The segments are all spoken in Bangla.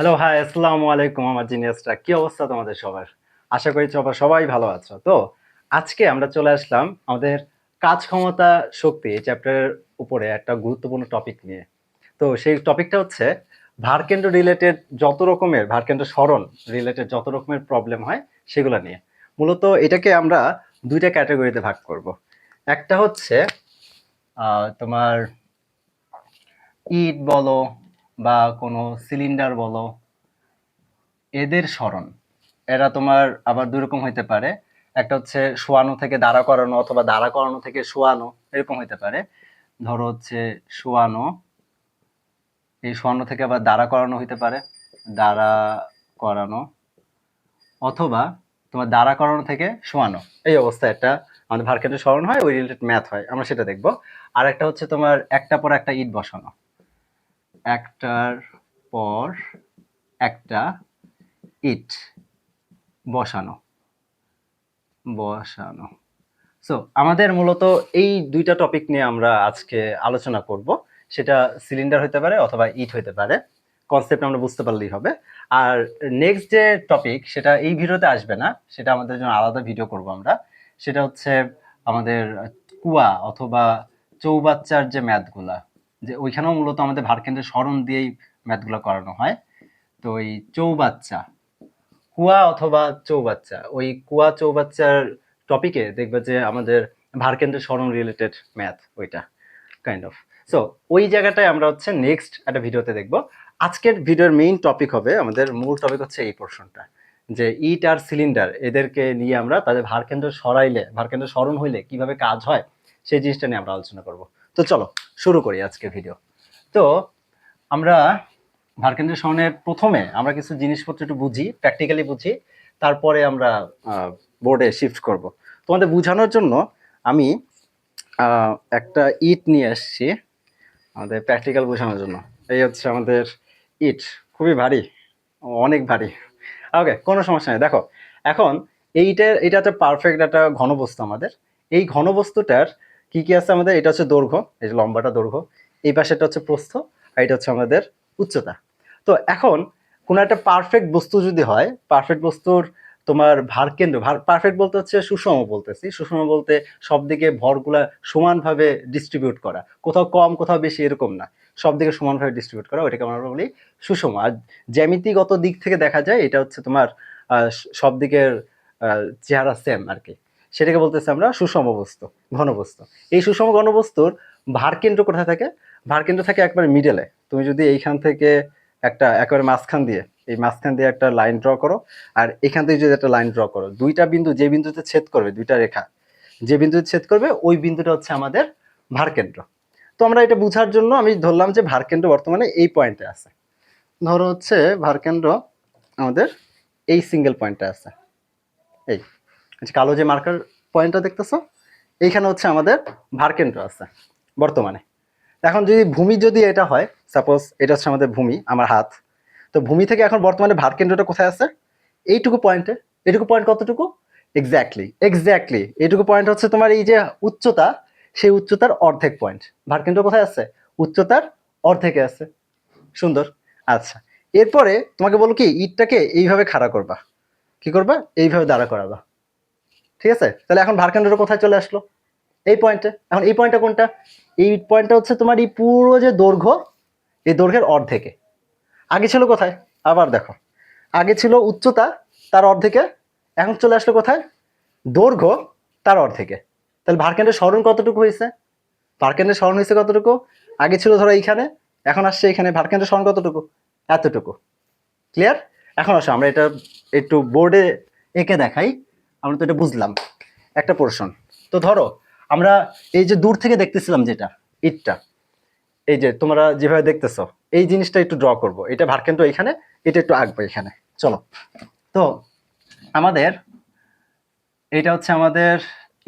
হ্যালো, হাই, আসসালামু আলাইকুম আমার জিনিয়াসরা। কি অবস্থা তোমাদের সবার? আশা করি সবাই ভালো আছো। তো আজকে আমরা চলে আসলাম আমাদের কাজ ক্ষমতা শক্তি এই চ্যাপ্টারের উপরে একটা গুরুত্বপূর্ণ টপিক নিয়ে। তো সেই টপিকটা হচ্ছে ভারকেন্দ্র রিলেটেড ভারকেন্দ্র সরণ রিলেটেড যত রকমের প্রবলেম হয় সেগুলো নিয়ে। মূলত এটাকে আমরা ২ টা ক্যাটেগরিতে ভাগ করব। একটা হচ্ছে তোমার ইট বলো বা কোনো সিলিন্ডার বলো, এদের সরণ। এরা তোমার আবার ২ রকম হইতে পারে। একটা হচ্ছে শোয়ানো থেকে দাঁড়া করানো অথবা দাঁড়া করানো থেকে শোয়ানো, এরকম হইতে পারে। ধরো হচ্ছে শোয়ানো, এই শোয়ানো থেকে আবার দাঁড়া করানো হইতে পারে, দাঁড়া করানো, অথবা তোমার দাঁড়া করানো থেকে শোয়ানো। এই অবস্থায় একটা আমাদের ভারকেন্দ্র সরণ হয়, ওই রিলেটেড ম্যাথ হয়, আমরা সেটা দেখব। আর একটা হচ্ছে তোমার একটা পর একটা ইট বসানো, একটার পর একটা ইট বসানো বসানো। সো আমাদের মূলত এই ২ টা টপিক নিয়ে আমরা আজকে আলোচনা করব। সেটা সিলিন্ডার হইতে পারে অথবা ইট হইতে পারে। কনসেপ্ট আমরা বুঝতে পারলেই হবে। আর নেক্সট যে টপিক সেটা এই ভিডিওতে আসবে না, সেটা আমাদের জন্য আলাদা ভিডিও করব আমরা। সেটা হচ্ছে আমাদের কুয়া অথবা চৌবাচ্চার যে ম্যাথগুলা, যে ওইখানেও মূলত আমাদের ভারকেন্দ্রের সরণ দিয়েই ম্যাথগুলো করানো হয়। তো ওই চৌবাচ্চা, কুয়া অথবা চৌবাচ্চা, ওই কুয়া চৌবাচ্চার টপিকে দেখবে যে আমাদের ভারকেন্দ্র সরণ রিলেটেড ম্যাথ ওইটা কাইন্ড অফ। সো ওই জায়গাটায় আমরা হচ্ছে নেক্সট একটা ভিডিওতে দেখব। আজকের ভিডিওর মেইন টপিক হবে, আমাদের মূল টপিক হচ্ছে এই পোর্শনটা, যে ইট আর সিলিন্ডার এদেরকে নিয়ে আমরা তাদের ভারকেন্দ্র সরণ হইলে কিভাবে কাজ হয় সেই জিনিসটা নিয়ে আমরা আলোচনা করব। তো চলো শুরু করি আজকে ভিডিও। তো আমরা ভারকেন্দ্র সরণের প্রথমে আমরা কিছু জিনিসপত্র একটু বুঝি, প্র্যাকটিক্যালি বুঝি, তারপরে আমরা বোর্ডে শিফট করব। তোমাদের বোঝানোর জন্য আমি একটা ইট নিয়ে আসছি আমাদের প্র্যাকটিক্যাল বোঝানোর জন্য। এই হচ্ছে আমাদের ইট, খুবই ভারী, অনেক ভারী। ওকে, কোনো সমস্যা নেই। দেখো এখন এটা হচ্ছে পারফেক্ট একটা ঘনবস্তু আমাদের। এই ঘনবস্তুটার কি কি আছে আমাদের? এটা হচ্ছে দৈর্ঘ্য, এই যে লম্বাটা দৈর্ঘ্য, এই পাশেটা হচ্ছে প্রস্থ, আর এটা হচ্ছে আমাদের উচ্চতা। তো এখন কোনো একটা পারফেক্ট বস্তু যদি হয়, পারফেক্ট বস্তুর তোমার পারফেক্ট বলতে হচ্ছে সুষম, বলতেছি সুষম বলতে সব দিকে ভরগুলা সমানভাবে ডিস্ট্রিবিউট করা, কোথাও কম কোথাও বেশি এরকম না, সব দিকে সমানভাবে ডিস্ট্রিবিউট করা, ওইটাকে আমরা বলি সুষম। আর জ্যামিতিগত দিক থেকে দেখা যায় এটা হচ্ছে তোমার সব দিকের চেহারা সেম আর কি, সেটাকে বলতেছি আমরা সুষম বস্তু, ঘনবস্তু। এই সুষম ঘনবস্তুর ভারকেন্দ্র কোথায় থাকে? ভারকেন্দ্র থাকে একবারে মিডলে। তুমি যদি এইখান থেকে একেবারে মাঝখান দিয়ে একটা লাইন ড্র করো, আর এখান থেকে যদি একটা লাইন ড্র করো, দুইটা বিন্দু যে বিন্দুতে ছেদ করবে, দুইটা রেখা যে বিন্দুতে ছেদ করবে, ওই বিন্দুটা হচ্ছে আমাদের ভারকেন্দ্র। তো আমরা এটা বোঝার জন্য আমি ধরলাম যে ভারকেন্দ্র বর্তমানে এই পয়েন্টে আছে। ধরো হচ্ছে ভারকেন্দ্র আমাদের এই সিঙ্গেল পয়েন্টে আছে, এই কালো যে মার্কার পয়েন্টটা দেখতেছো, এইখানে হচ্ছে আমাদের ভারকেন্দ্র আছে বর্তমানে। এখন যদি এটা হয়, সাপোজ এটা হচ্ছে আমাদের ভূমি, আমার হাত। তো ভূমি থেকে এখন বর্তমানে ভারকেন্দ্রটা কোথায় আছে? এইটুকু পয়েন্টে। এটুকু পয়েন্ট কতটুকু? এক্স্যাক্টলি এইটুকু পয়েন্ট হচ্ছে তোমার এই যে উচ্চতা, সেই উচ্চতার অর্ধেক পয়েন্ট। ভারকেন্দ্র কোথায় আছে? উচ্চতার অর্ধেকে আছে। সুন্দর। আচ্ছা, এরপরে তোমাকে বলো কি, ইটটাকে এইভাবে খাড়া করবা। কি করবা? এইভাবে দাঁড়া করাবা। ঠিক আছে, তাহলে এখন ভারকেন্দ্রটা কোথায় চলে আসলো? এই পয়েন্টে। এখন এই পয়েন্টটা কোনটা? এই পয়েন্টটা হচ্ছে তোমার এই পুরো যে দৈর্ঘ্য, এই দৈর্ঘ্যের অর্ধেকে। আগে ছিল কোথায়? আবার দেখো, আগে ছিল উচ্চতা তার অর্ধেকে, এখন চলে আসলো কোথায়? দৈর্ঘ্য তার অর্ধেকে। তাহলে ভারকেন্দ্রের সরণ কতটুকু হয়েছে? ভারকেন্দ্রের সরণ হয়েছে কতটুকু? আগে ছিল ধরো এইখানে, এখন আসছে এখানে, ভারকেন্দ্রের সরণ কতটুকু? এতটুকু। ক্লিয়ার? এখন আসো আমরা এটা একটু বোর্ডে এঁকে দেখাই। আমরা তো এটা বুঝলাম একটা পোর্শন। তো ধরো আমরা এই যে দূর থেকে দেখতেছিলাম যেটা, ইটটা, এই যে তোমরা যেভাবে দেখতেছো, এই জিনিসটা একটু ড্র করব। এটা ভারকেন্দ্র এখানে, এটা একটু আঁকবো এখানে। চলো। তো আমাদের এটা হচ্ছে আমাদের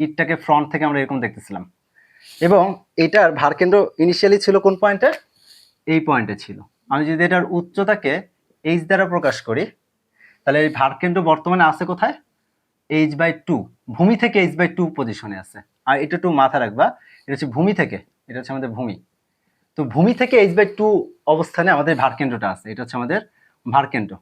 ইটটাকে ফ্রন্ট থেকে আমরা এরকম দেখতেছিলাম, এবং এটার ভারকেন্দ্র ইনিশিয়ালি ছিল কোন পয়েন্টে? এই পয়েন্টে ছিল। আমি যদি এটার উচ্চতাকে এইচ দ্বারা প্রকাশ করি, তাহলে এই ভারকেন্দ্র বর্তমানে আছে কোথায়? h/2, ভূমি থেকে h/2 পজিশনে আছে। আর এটা একটু মাথা রাখবা, এটা হচ্ছে ভূমি থেকে, এটা হচ্ছে আমাদের ভূমি। তো ভূমি থেকে h/2 অবস্থানে আমাদের ভারকেন্দ্রটা আছে, এটা হচ্ছে আমাদের ভারকেন্দ্র,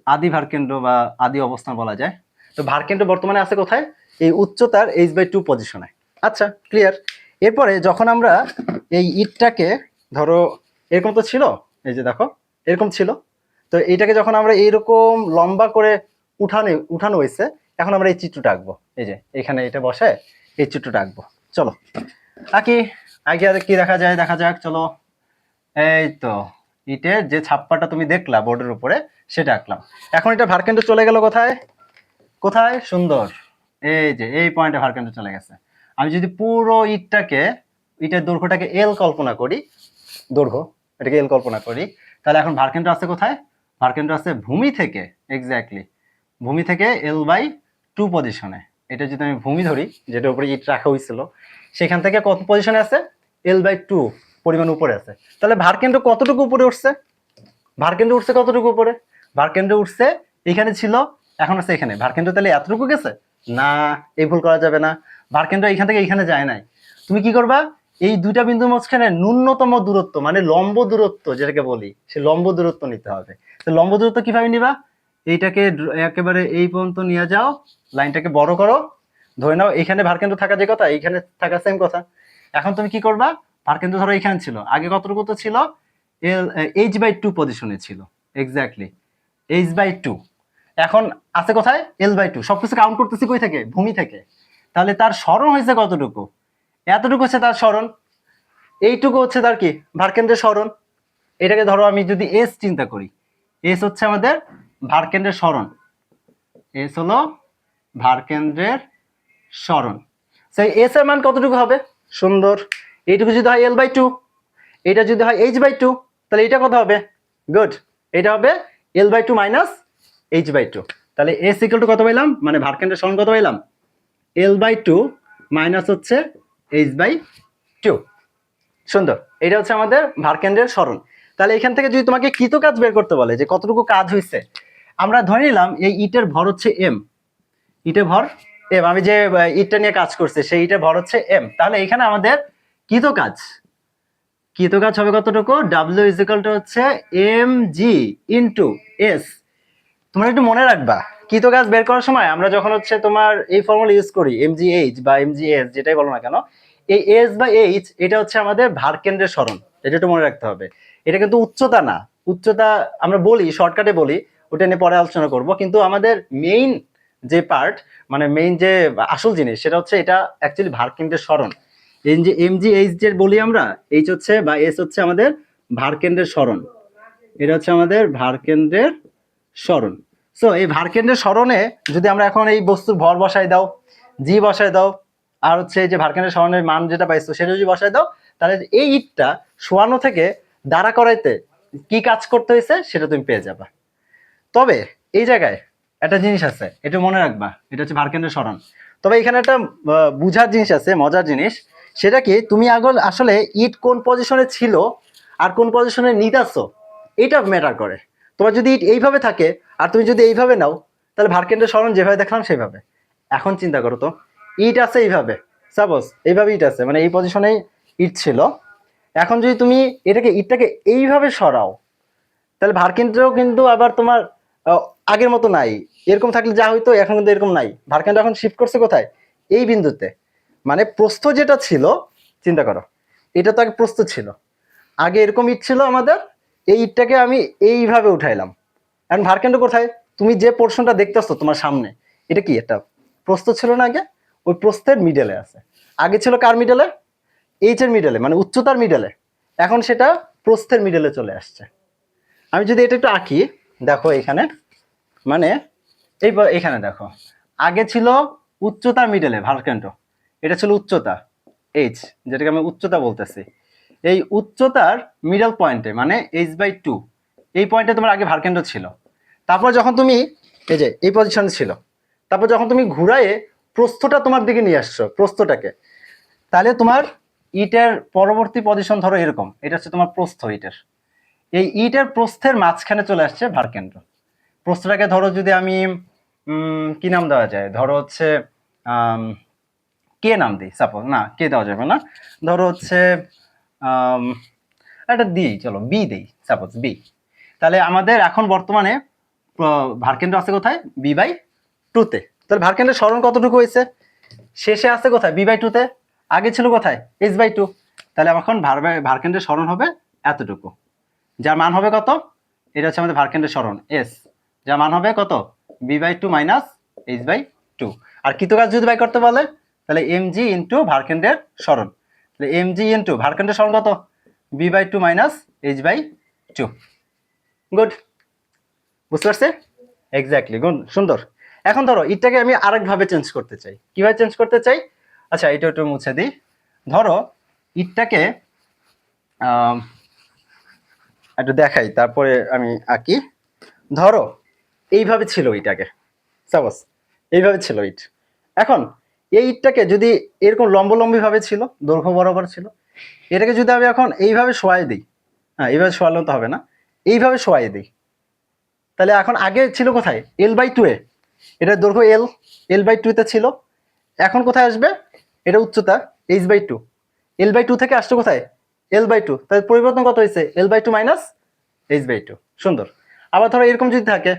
আদি ভারকেন্দ্র বা আদি অবস্থান বলা যায়। তো ভারকেন্দ্র বর্তমানে আছে কোথায়? এই উচ্চতার h/2 পজিশনে। আচ্ছা, ক্লিয়ার। এরপরে যখন আমরা এই ইটটাকে ধরো এরকম তো ছিল, এই যে দেখো এরকম ছিল, তো এইটাকে যখন আমরা এইরকম লম্বা করে উঠানো হয়েছে, এখন আমরা এই চিত্রটা আঁকবো। এই যে এখানে এটা বসে এই চিত্রটা আঁকবো। চলো আঁকি। আগে আর কি দেখা যায় দেখা যাক, চলো। এই তো ইটের যে ছাপ্পাটা তুমি দেখলা বোর্ডের উপরে, সেটা আঁকলাম। এখন এটা ভারকেন্দ্র চলে গেল কোথায়? কোথায়? সুন্দর, এই যে এই পয়েন্টে ভারকেন্দ্র চলে গেছে। আমি যদি পুরো ইটের দৈর্ঘ্যটাকে এল কল্পনা করি, দৈর্ঘ্য এটাকে এল কল্পনা করি, তাহলে এখন ভারকেন্দ্র আছে কোথায়? ভারকেন্দ্র আছে ভূমি থেকে, এক্স্যাক্টলি ভূমি থেকে l/2 পজিশনে। এটা যদি আমি ভূমি ধরি, যেটা উপরে ইট রাখা হয়েছিল, সেখান থেকে কত পজিশনে আছে? l/2 পরিমাণ উপরে আছে। তাহলে ভারকেন্দ্র কতটুকু উপরে উঠছে? ভারকেন্দ্র উঠছে কতটুকু উপরে? ভারকেন্দ্র উঠছে, এখানে ছিল, এখন আছে এখানে। ভারকেন্দ্র তাহলে এতটুকু গেছে না, এই ভুল করা যাবে না। ভারকেন্দ্র এখান থেকে এখানে যায় নাই। তুমি কি করবা? এই দুইটা বিন্দুর মাঝখানে ন্যূনতম দূরত্ব, মানে লম্ব দূরত্ব যেটাকে বলি, সে লম্ব দূরত্ব নিতে হবে। তো লম্ব দূরত্ব কিভাবে নিবা? এইটাকে একেবারে এই পর্যন্ত নিয়ে যাও, লাইনটাকে বড় করো, ধরে নাও এখানে ভারকেন্দ্র থাকা যে কথা, এইখানে থাকা সেম কথা। এখন তুমি কি করবা? ভারকেন্দ্র ধরো এখানে ছিল, আগে কতটুকু তো ছিল? h/2 পজিশনে ছিল, এক্স্যাক্টলি h/2। এখন আছে কোথায়? l/2। সবকিছু কাউন্ট করতেছি কই থেকে? ভূমি থেকে। তাহলে তার সরণ হয়েছে কতটুকু? এতটুকু হচ্ছে তার সরণ। এইটুকু হচ্ছে তার কি? ভারকেন্দ্রের সরণ। এটাকে ধরো আমি যদি এস চিন্তা করি, এস হচ্ছে আমাদের ভারকেন্দ্রের সরণ। এস হলো ভারকেন্দ্রের সরণ। সেই এস এর মান কতটুকু হবে? সুন্দর, এইটুকু যদি হয় l/2, এটা যদি হয় h/2, তাহলে এটা কত হবে? গুড, এটা হবে l/2 মাইনাস h/2। তাহলে s ইকুয়াল টু কত পাইলাম? মানে ভারকেন্দ্রের সরণ কত পাইলাম? l/2 মাইনাস হচ্ছে h/2। সুন্দর, এটা হচ্ছে আমাদের ভারকেন্দ্রের সরণ। তাহলে এখান থেকে যদি তোমাকে কৃত কাজ বের করতে বলে যে কতটুকু কাজ হয়েছে, আমরা ধরে নিলাম এই ইটের ভর হচ্ছে m, ইটের ভর m, আমি যে ইটটা নিয়ে কাজ করছি সেই ইটের ভর হচ্ছে m। তাহলে এখানে আমাদের কৃত কাজ হবে কতটুকু? w ইজ ইকুয়াল টু হচ্ছে mg ইন্টু s। তোমরা একটু মনে রাখবা, কৃত কাজ বের করার সময় আমরা যখন হচ্ছে তোমার এই ফর্মুলা ইউজ করি, mgh বা mgs যেটাই বলো না কেন, এই s বা h এটা হচ্ছে আমাদের ভারকেন্দ্রের সরণ। এটা একটু মনে রাখতে হবে। এটা কিন্তু উচ্চতা না, উচ্চতা আমরা বলি শর্টকাটে বলি, ওটা নিয়ে পরে আলোচনা করব। কিন্তু আমাদের মেইন যে পার্ট, মানে মেইন যে আসল জিনিস, সেটা হচ্ছে এটা অ্যাকচুয়ালি ভারকেন্দ্রের সরণ। এই যে mgh যে বলি আমরা, h হচ্ছে বা s হচ্ছে আমাদের ভারকেন্দ্রের সরণ। এটা হচ্ছে আমাদের ভারকেন্দ্রের সরণ। সো এই ভারকেন্দ্রের সরণে যদি আমরা এখন এই বস্তুর ভর বসাই দাও, জি বসাই দাও, আর হচ্ছে এই যে ভারকেন্দ্রের সরণের মান যেটা পাইছো সেটা যদি বসাই দাও, তাহলে এই ইটটা শোয়ানো থেকে দাঁড়া করাইতে কি কাজ করতে হয়েছে সেটা তুমি পেয়ে যাবা। তবে এই জায়গায় একটা জিনিস আছে, এটা মনে রাখবা, এটা হচ্ছে ভারকেন্দ্রের সরণ। তবে এখানে একটা বুঝার জিনিস আছে, মজার জিনিস। সেটা কি, তুমি আসলে ইট কোন পজিশনে ছিল আর কোন পজিশনে নিতেছো, এটা ম্যাটার করে। তোমার যদি ইট এইভাবে থাকে আর তুমি যদি এইভাবে নাও, তাহলে ভারকেন্দ্রের সরণ যেভাবে দেখলাম সেভাবে। এখন চিন্তা করো তো, ইট আছে এইভাবে, সাপোজ এইভাবে ইট আছে, মানে এই পজিশনেই ইট ছিল। এখন যদি তুমি ইটটাকে এইভাবে সরাও, তাহলে ভারকেন্দ্রও কিন্তু আবার তোমার আহ, আগের মতো নাই। এরকম থাকলে যা হইতো এখন কিন্তু এরকম নাই। ভারকেন্দ্র এখন শিফট করছে কোথায়? এই বিন্দুতে। মানে প্রস্থ যেটা ছিল, চিন্তা করো, এটা তো আগে প্রস্থ ছিল, আগে এরকম ইট ছিল আমাদের, এই ইটটাকে আমি এইভাবে উঠাইলাম। এখন ভারকেন্দ্র কোথায়? তুমি যে পোর্শনটা দেখতেছো তোমার সামনে, এটা কি একটা প্রস্থ ছিল না আগে? ওই প্রস্থের মিডলে আছে। আগে ছিল কার মিডলে? এইচ এর মিডলে, মানে উচ্চতার মিডলে। এখন সেটা প্রস্থের মিডলে চলে আসছে। আমি যদি এটা একটু আঁকি, দেখো এখানে, মানে এখানে দেখো, আগে ছিল উচ্চতার মিডলে ভারকেন্দ্র, এটা ছিল উচ্চতা এইচ, যেটাকে আমি উচ্চতা বলতেছি। এই উচ্চতার মিডল পয়েন্টে মানে h/2, এই পয়েন্টে তোমার আগে ভারকেন্দ্র ছিল। তারপর যখন তুমি এই যে এই পজিশনে ছিল, তারপর যখন তুমি ঘুরায়ে প্রস্থটা তোমার দিকে নিয়ে আসছো, প্রস্থটাকে, তাহলে তোমার ইটের পরবর্তী পজিশন ধরো এরকম, এটা হচ্ছে তোমার প্রস্থ ইটের। এই ইটের প্রস্থের মাঝখানে চলে আসছে ভারকেন্দ্র। প্রস্থটাকে ধরো যদি আমি কি নাম দেওয়া যায়, ধরো হচ্ছে কে নাম দিই, সাপোজ, না কে দেওয়া যাবে না, ধরো হচ্ছে একটা দিই, চলো বি দিই, সাপোজ বি। তাহলে আমাদের এখন বর্তমানে ভারকেন্দ্র আছে কোথায়, b/2 তে। তাহলে ভারকেন্দ্রের সরণ কতটুকু হয়েছে, শেষে আছে কোথায়, b/2 তে, আগে ছিল কোথায়, h/2। তাহলে এখন ভারকেন্দ্রের সরণ হবে এতটুকু, যার মান হবে কত, এটা হচ্ছে আমাদের ভারকেন্দ্রের সরণ s, যার মান হবে কত, b/2 মাইনাস h/2। আর কৃতকাজ যদি বাই করতে বলে তাহলে mg ইন্টু ভারকেন্দ্রের সরণ, তাহলে mg ইন্টু ভারকেন্দ্রের সরণ কত, b/2 মাইনাস h/2। গুড, বুঝতে পারছে, এক্স্যাক্টলি, গুড, সুন্দর। এখন ধরো এটাকে আমি আরেকভাবে চেঞ্জ করতে চাই, কিভাবে চেঞ্জ করতে চাই, আচ্ছা এটা একটু মুছে দিই। ধরো ইটটাকে একটু দেখাই, তারপরে আমি আঁকি। ধরো এইভাবে ছিল ইটাকে, সাপোজ এইভাবে ছিল ইট। এখন এই ইটটাকে যদি এরকম লম্বলম্বী ভাবে ছিল, দৈর্ঘ্য বরাবর ছিল, এটাকে যদি আমি এখন এইভাবে শোয়াই দিই, হ্যাঁ এইভাবে শোয়ালে তো হবে না, এইভাবে শোয়াই দিই, তাহলে এখন আগে ছিল কোথায়, l/2-এ, এটা দৈর্ঘ্য l/2-তে ছিল, এখন কোথায় আসবে, এটা উচ্চতা h/2, l/2 থেকে আসছে কোথায়, l/2, তাহলে পরিবর্তন কত হয়েছে, l/2 মাইনাস h/2। সুন্দর। আবার ধরো এরকম যদি থাকে,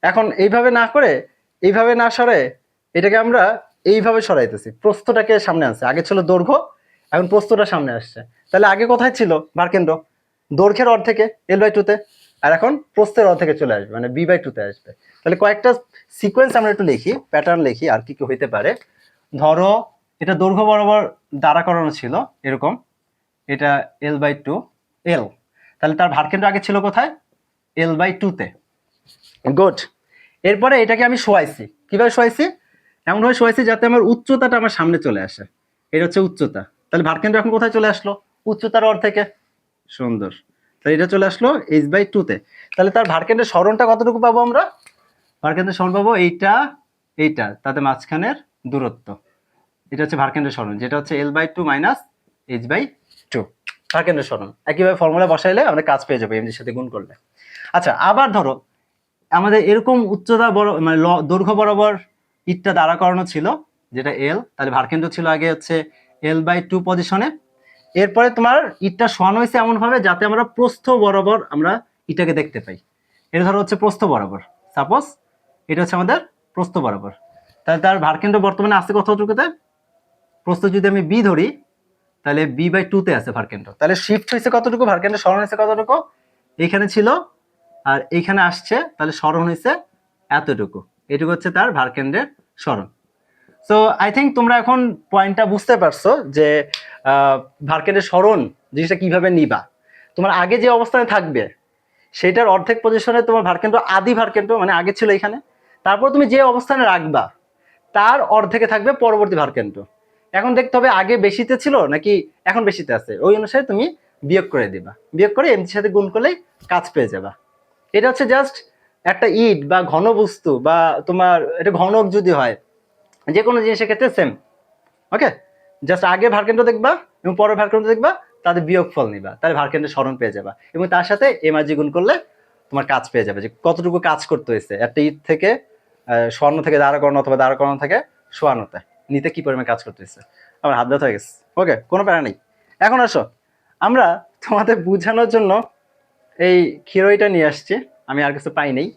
এখন এইভাবে না করে, এইভাবে না সরে, এটাকে আমরা এইভাবে সরাইতেছি, প্রস্থটাকে সামনে আসছে, আগে ছিল দৈর্ঘ্য, এখন প্রস্থটা সামনে আসছে, তাহলে আগে কোথায় ছিল ভারকেন্দ্র, দৈর্ঘ্যের অর্ধেকে l/2-তে, আর এখন প্রস্থের অর্ধেকে চলে আসবে, মানে b/2-তে আসবে। তাহলে কয়েকটা সিকোয়েন্স আমরা একটু লিখি, প্যাটার্ন লিখি, আর কি কি হইতে পারে। ধরো এটা দৈর্ঘ্য বরাবর দাঁড়া করানো ছিল এরকম, এটা l/2 l, তাহলে তার ভারকেন্দ্র আগে ছিল কোথায়, l/2-তে। গুড। এরপরে এটাকে আমি শোয়াইছি, কিভাবে শোয়াইছি, এমনভাবে শোয়াইছি যাতে আমার উচ্চতাটা আমার সামনে চলে আসে, এটা হচ্ছে উচ্চতা, তাহলে ভারকেন্দ্র এখন কোথায় চলে আসলো, উচ্চতার অর্ধেকে। সুন্দর, তাহলে এটা চলে আসলো h/2-তে। তাহলে তার ভারকেন্দ্রের সরণটা কতটুকু পাবো আমরা, ভারকেন্দ্রের সরণ পাবো এইটা, এইটা, তাতে মাঝখানের দূরত্ব, এটা হচ্ছে ভারকেন্দ্রের সরণ, যেটা হচ্ছে l/2 মাইনাস h/2, ভারকেন্দ্রের সরণ। একইভাবে ফর্মুলা বসাইলে আমরা কাজ পেয়ে যাবো এমজির সাথে গুণ করলে। আচ্ছা আবার ধরো আমাদের এরকম উচ্চতা বড়, মানে দৈর্ঘ্য বরাবর ইটটা দাঁড়া করানো ছিল, যেটা l, তাহলে ভারকেন্দ্র ছিল আগে হচ্ছে l/2 পজিশনে। এরপরে তোমার ইটটা শোয়ানো হয়েছে এমন ভাবে যাতে আমরা প্রস্থ বরাবর আমরা ইটটাকে দেখতে পাই, এটা ধরো হচ্ছে প্রস্থ বরাবর, সাপোজ এটা হচ্ছে আমাদের প্রস্থ বরাবর, তাহলে তার ভারকেন্দ্র বর্তমানে আছে কতটুকুতে, প্রস্থ যদি আমি b ধরি, তাহলে b/2-তে আছে ভারকেন্দ্র, তাহলে শিফট হয়েছে কতটুকু, ভারকেন্দ্র সরণ হয়েছে কতটুকু, এইখানে ছিল আর এইখানে আসছে, তাহলে সরণ হয়েছে এতটুকু, এটুকু হচ্ছে তার ভারকেন্দ্রের সরণ। সো আই থিঙ্ক তোমরা এখন পয়েন্টটা বুঝতে পারছো যে ভারকেন্দ্রের সরণ জিনিসটা কিভাবে নিবা। তোমার আগে যে অবস্থানে থাকবে সেটার অর্ধেক পজিশনে তোমার ভারকেন্দ্র, আদি ভারকেন্দ্র মানে আগে ছিল এখানে, তারপর তুমি যে অবস্থানে রাখবা তার অর্ধেকে থাকবে পরবর্তী ভারকেন্দ্র। এখন দেখতে হবে আগে বেশিতে ছিল নাকি এখন বেশিতে আছে, ওই অনুসারে তুমি বিয়োগ করে দিবা, বিয়োগ করে এমজির সাথে গুণ করলেই কাজ পেয়ে যাবা। এটা হচ্ছে জাস্ট একটা ইট বা ঘন বস্তু, বা তোমার এটা ঘনক যদি হয়, যে কোনো জিনিসের ক্ষেত্রে সেম। ওকে, জাস্ট আগে ভারকেন্দ্র দেখবা এবং পরের ভারকেন্দ্র দেখবা, তাদের বিয়োগফল নিবা, তাহলে ভারকেন্দ্রের সরণ পেয়ে যাবা, এবং তার সাথে এমআরজি গুণ করলে তোমার কাজ পেয়ে যাবে, যে কতটুকু কাজ করতে হয়েছে একটা ইট থেকে স্বর্ণ থেকে দাঁড়া করানো, অথবা দাঁড়া করানো থেকে শোয়ানোতে নিতে কি পরিমাণ কাজ করতে হয়েছে। আমার হাত ব্যথা হয়ে গেছে, ওকে কোনো প্যারা নেই। এখন আসো আমরা তোমাদের বোঝানোর জন্য এই ক্ষীরইটা নিয়ে আসছি, আমি আর কিছু পাই নেই।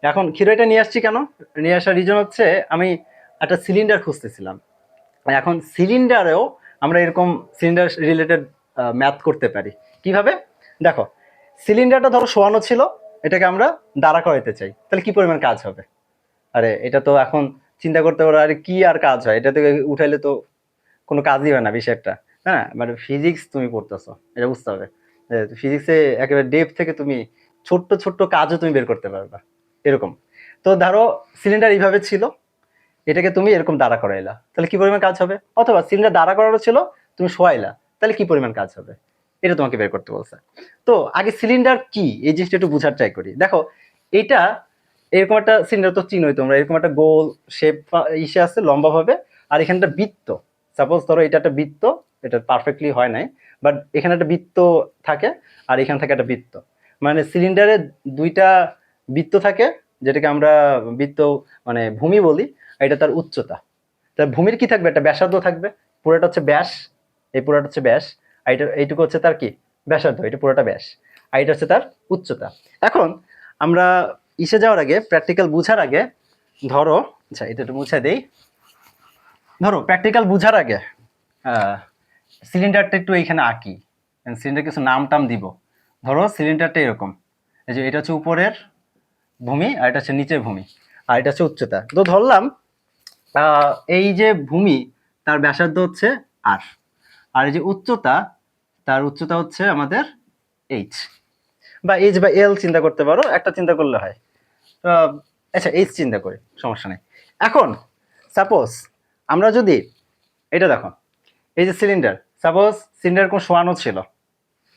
এখন ক্ষীরইটা নিয়ে আসছি কেন, নিয়ে আসার রিজন হচ্ছে আমি একটা সিলিন্ডার খুঁজতেছিলাম। এখন সিলিন্ডারেও আমরা এরকম সিলিন্ডার রিলেটেড ম্যাথ করতে পারি। কিভাবে, দেখো সিলিন্ডারটা ধরো শোয়ানো ছিল, এটাকে আমরা দাঁড়া করাইতে চাই, তাহলে কি পরিমাণ কাজ হবে, আরে এটা তো এখন চিন্তা করতে পারো, আরে কি আর কাজ হয়, এটা থেকে উঠাইলে তো কোনো কাজই হয় না বিষয়টা, হ্যাঁ মানে ফিজিক্স তুমি পড়তেছো, এটা বুঝতে হবে, ফিজিক্সে একেবারে ডেপ থেকে তুমি ছোট্ট ছোট্ট কাজও তুমি বের করতে পারবা এরকম। তো ধরো সিলিন্ডার এইভাবে ছিল, এটাকে তুমি এরকম দাঁড়া করাইলা, তাহলে কি পরিমাণ কাজ হবে, অথবা সিলিন্ডার দাঁড়া করানো ছিল তুমি শোয়াইলা, তাহলে কি পরিমাণ কাজ হবে, এটা তোমাকে বের করতে বলছে। তো আগে সিলিন্ডার কি এই জিনিসটা একটু বোঝার ট্রাই করি। দেখো এটা এরকম একটা সিলিন্ডার তো চিনোই তোমরা, এরকম একটা গোল শেপ ইসে আছে লম্বা ভাবে, আর এখানে একটা বৃত্ত, সাপোজ ধরো এটা একটা বৃত্ত, এটা পারফেক্টলি হয় নাই, বাট এখানে একটা বৃত্ত থাকে আর এখান থেকে একটা বৃত্ত, মানে সিলিন্ডারে দুইটা বৃত্ত থাকে, যেটাকে আমরা বৃত্ত মানে ভূমি বলি, এটা তার উচ্চতা। তার ভূমির কি থাকবে, একটা ব্যাসার্ধ থাকবে, পুরোটা হচ্ছে ব্যাস, এই পুরোটা হচ্ছে ব্যাস, আর এটা এইটুকু হচ্ছে তার কি ব্যাসার্ধ, এটা পুরোটা ব্যাস। আর এটা হচ্ছে তার উচ্চতা। এখন আমরা ইসে যাওয়ার আগে, প্র্যাকটিক্যাল বুঝার আগে, ধরো আচ্ছা এটা একটু মুছে দেই। ধরো প্র্যাকটিক্যাল বুঝার আগে সিলিন্ডারটা একটু এইখানে আঁকি, সিলিন্ডার কিছু নাম টাম দিব। ধরো সিলিন্ডারটা এরকম, এই যে এটা হচ্ছে উপরের ভূমি আর এটা হচ্ছে নিচের ভূমি আর এটা হচ্ছে উচ্চতা। তো ধরলাম এই যে ভূমি তার ব্যাসার্ধ হচ্ছে আর, আর এই যে উচ্চতা তার উচ্চতা হচ্ছে আমাদের এইচ, বা এইচ বা এল চিন্তা করতে পারো, একটা চিন্তা করলে হয়। তো আচ্ছা এইচ চিন্তা করি, সমস্যা নেই। এখন সাপোজ আমরা যদি এটা দেখো, এই যে সিলিন্ডার, সাপোজ সিলিন্ডার এরকম শোয়ানো ছিল,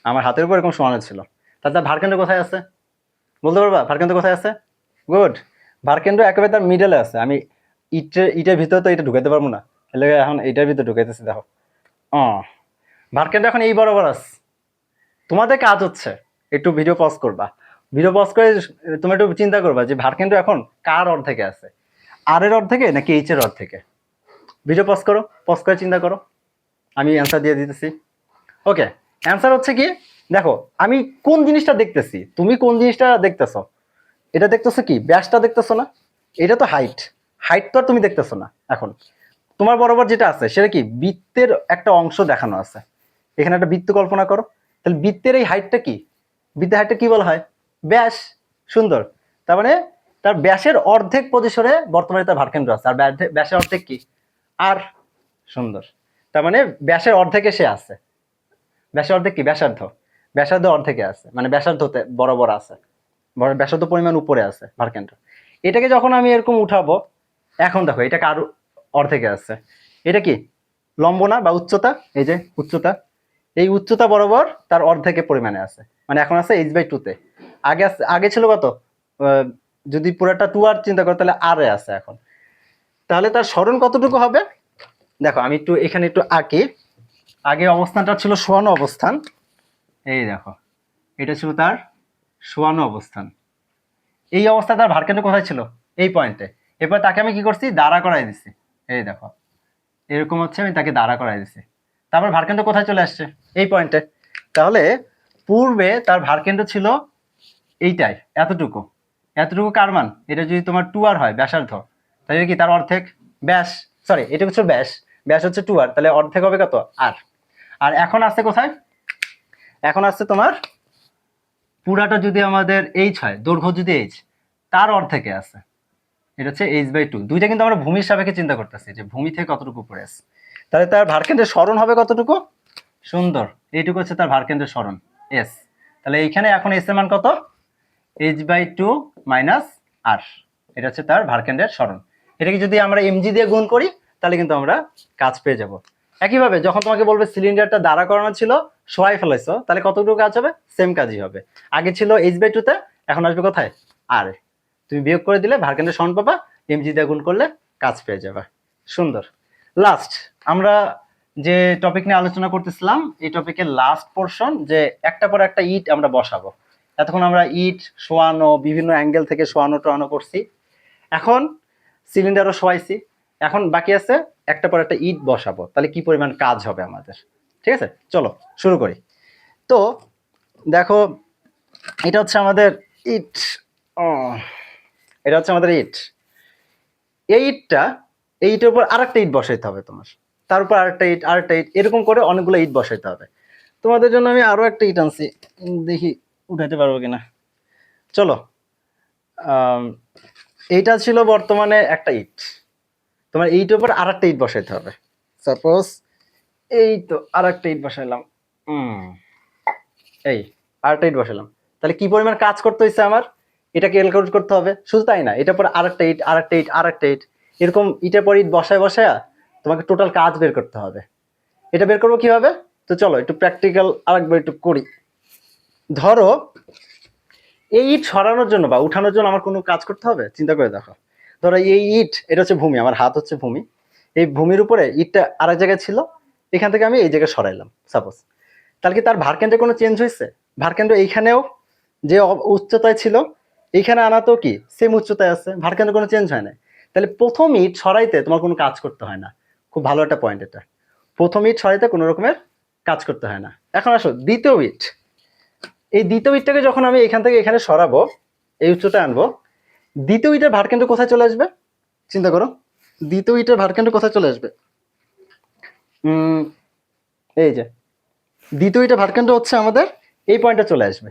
আমার হাতের উপর এরকম শোয়ানো ছিল, তার ভারকেন্দ্র কোথায় আছে বলতে পারবা? ভারকেন্দ্র কোথায় আছে? গুড, ভারকেন্দ্র একেবারে তার মিডলে আছে। আমি ইটের ভিতরে তো এটা ঢুকাইতে পারবো না, তাহলে এখন এইটার ভিতরে ঢুকাইতেছি। দেখো ভারকেন্দ্র এখন এই বরাবর আছে। তোমাদের কাজ হচ্ছে একটু ভিডিও পজ করবা, ভিডিও পজ করে তুমি একটু চিন্তা করবা যে ভারকেন্দ্র এখন কার অর্ধেকে আছে, আর এর অর্ধেকে নাকি এইচ এর অর্ধেকে। ভিডিও পজ করো, পজ করে চিন্তা করো, আমি অ্যান্সার দিয়ে দিতেছি। ওকে, অ্যান্সার হচ্ছে কি, দেখো আমি কোন জিনিসটা দেখতেছি, তুমি কোন জিনিসটা দেখতেছো? এটা দেখতেছো কি, ব্যাসটা দেখতেছো না? এটা তো হাইট, হাইট তো আর তুমি দেখতেছো না। এখন তোমার বরাবর যেটা আছে সেটা কি, বৃত্তের একটা অংশ দেখানো আছে। এখানে একটা বৃত্ত কল্পনা করো, তাহলে বৃত্তের এই হাইটটা কি, বৃত্তের হাইটটা কি বলা হয়? ব্যাস। সুন্দর, তার মানে তার ব্যাসের অর্ধেক পজিশনে বর্তমানে তার ভারকেন্দ্র আছে, আর ব্যাসের অর্ধেক কি আর। সুন্দর, তার মানে ব্যাসের অর্ধেকে সে আছে। ব্যাসের অর্ধেক কি, ব্যাসার্ধ, ব্যাসার্ধ অর্ধেকে আছে, মানে ব্যাসার্ধতে বরাবর আছে, ব্যাসার্ধ পরিমাণ উপরে আছে ভারকেন্দ্র। এটাকে যখন আমি এরকম উঠাবো, এখন দেখো এটা কার অর্ধেকে আছে, এটা কি লম্ব না বা উচ্চতা, এই যে উচ্চতা, এই উচ্চতা বরাবর তার অর্ধেকে পরিমাণে আছে, মানে এখন আছে h/2 তে। আগে ছিল কত, যদি পুরাটা 2r চিন্তা করো তাহলে r এ আছে এখন। তাহলে তার স্মরণ কতটুকু হবে, দেখো আমি একটু এখানে একটু আঁকি। আগে অবস্থানটা ছিল শোয়ানো অবস্থান, এই দেখো এটা ছিল তার শোয়ানো অবস্থান। এই অবস্থায় তার ভারকেন্দ্র কোথায় ছিল, এই পয়েন্টে। এরপর তাকে আমি কি করছি, দাঁড়া করাই দিছি, এই দেখো এরকম হচ্ছে, আমি তাকে দাঁড়া করাই দিছি। তারপর ভারকেন্দ্র কোথায় চলে আসছে, এই পয়েন্টে। তাহলে পূর্বে তার ভারকেন্দ্র ছিল এইটাই, এতটুকু। এতটুকু কার মান, এটা যদি তোমার 2r হয় ব্যাসার্ধ, তাহলে কি তার অর্ধেক ব্যাস, সরি এটা হচ্ছে ব্যাস, ব্যাস হচ্ছে 2r, তাহলে অর্ধেক হবে কত, আর। আর এখন আসছে কোথায়, এখন আসছে তোমার পুরাটা যদি আমাদের এইচ হয়, দৈর্ঘ্য যদি এইচ, তার অর্ধেকে আছে, এটা হচ্ছে h/2। দুইটা কিন্তু আমরা ভূমির সাপেক্ষে চিন্তা করতেছি যে ভূমি থেকে কতটুকু উপরে আছে। তাহলে তার ভারকেন্দ্রের স্মরণ হবে কতটুকু, সুন্দর, এইটুকু হচ্ছে তার ভারকেন্দ্রের স্মরণ এস। তাহলে এইখানে এখন এস এর মান কত, h/2 মাইনাস আর, এটা হচ্ছে তার ভারকেন্দ্রের স্মরণ। এটাকে যদি আমরা এমজি দিয়ে গুণ করি তাহলে কিন্তু আমরা কাজ পেয়ে যাব। একইভাবে যখন তোমাকে বলবে সিলিন্ডারটা দাঁড়া করানো ছিল, শোয়াই ফেলাইছো, তাহলে কতটুকু কাজ হবে, সেম কাজই হবে। আগে ছিল h/2 তে, এখন আসবে কোথায়, আর। তুমি বিয়োগ করে দিলে ভারকেন্দ্রের স্মরণ পাবা, এমজি দিয়ে গুণ করলে কাজ পেয়ে যাবে। সুন্দর। লাস্ট আমরা যে টপিক নিয়ে আলোচনা করতেছিলাম, এই টপিকের লাস্ট পোর্শন, যে একটা পর একটা ইট আমরা বসাবো। এতক্ষণ আমরা ইট শোয়ানো, বিভিন্ন অ্যাঙ্গেল থেকে শোয়ানো টোয়ানো করছি, এখন সিলিন্ডারও শোয়াইছি, এখন বাকি আছে একটা পর একটা ইট বসাবো, তাহলে কি পরিমাণ কাজ হবে আমাদের। ঠিক আছে, চলো শুরু করি। তো দেখো এটা হচ্ছে আমাদের ইট, এটা হচ্ছে আমাদের ইট। এই ইটটা, এই ইটের উপর আরেকটা ইট বসাইতে হবে তোমার, তার উপর আরেকটা ইট, আরেকটা ইট, এরকম করে অনেকগুলো ইট বসাইতে হবে। তোমাদের জন্য আমি আরো একটা ইট আনছি, দেখি উঠাইতে পারবো কিনা। চলো, এইটা ছিল বর্তমানে একটা ইট, তোমার এইটার উপর আরেকটা ইট বসাইতে হবে। সাপোজ এই তো আরেকটা ইট বসাইলাম, এই আরেকটা ইট বসাইলাম, তাহলে কি পরিমাণ কাজ করতে হয়েছে আমার, এটাকে ক্যালকুলেট করতে হবে। শুধু তাই না, এটার পর আরেকটা ইট, আরেকটা ইট, আরেকটা ইট, এরকম ইটের পর ইট বসায় বসায় তোমাকে টোটাল কাজ বের করতে হবে। এটা বের করবো কিভাবে, তো চলো একটু প্র্যাকটিক্যাল আরেকবার একটু করি। ধরো এই ইট সরানোর জন্য বা উঠানোর জন্য আমার কোনো কাজ করতে হবে, চিন্তা করে দেখো। ধরো এই ইট, এটা হচ্ছে ভূমি, আমার হাত হচ্ছে ভূমি, এই ভূমির উপরে ইটটা আরেক জায়গায় ছিল, এখান থেকে আমি এই জায়গায় সরাইলাম সাপোজ। তাহলে কি তার ভারকেন্দ্রে কোনো চেঞ্জ হয়েছে, ভারকেন্দ্র এইখানেও যে উচ্চতায় ছিল এইখানে আনাতেও কি সেম উচ্চতায় আছে, ভারকেন্দ্র কোনো চেঞ্জ হয় না। তাহলে প্রথম ইট সরাইতে তোমার কোনো কাজ করতে হয় না। খুব ভালো একটা পয়েন্ট এটা, প্রথম ইট সরাইতে কোনো রকমের কাজ করতে হয় না। এখন আসো দ্বিতীয় ইট, এই দ্বিতীয় ইটটাকে যখন আমি এখান থেকে এখানে সরাবো, এই উচ্চতা আনবো, দ্বিতীয় ইটের ভারকেন্দ্র কোথায় চলে আসবে? চিন্তা করো, দ্বিতীয় ইটের ভারকেন্দ্র কোথায় চলে আসবে? এই যে দ্বিতীয় ইটের ভারকেন্দ্র হচ্ছে আমাদের এই পয়েন্টে চলে আসবে।